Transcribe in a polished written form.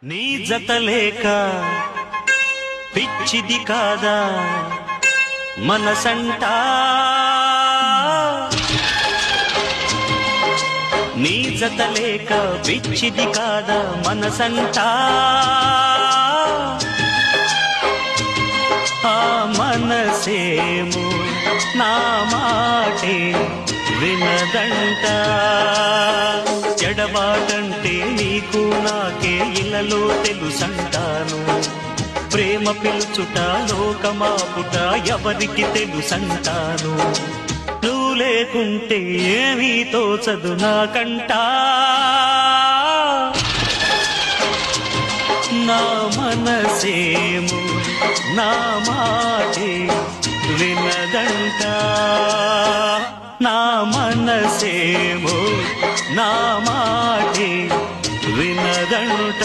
నీ జత లేక పిచ్చిది కాదా మనసంటా, నీ జత లేక పిచ్చిది కాదా మనసంటా, ఆ మనసేమో నా మాటే వినదంట. ఎడబాటంటే నీకు నాకే ఇలలో తెలుసంటాను, ప్రేమ పిలుచుట లోకమాపుట ఎవరికి తెలుసంటాను. నువ్వు లేకుంటే ఏమీ తోచదు నాకంటా, నా మనసేమో నా మాటే వినదంట, నా మనసేమో నా మాటే వినదంట.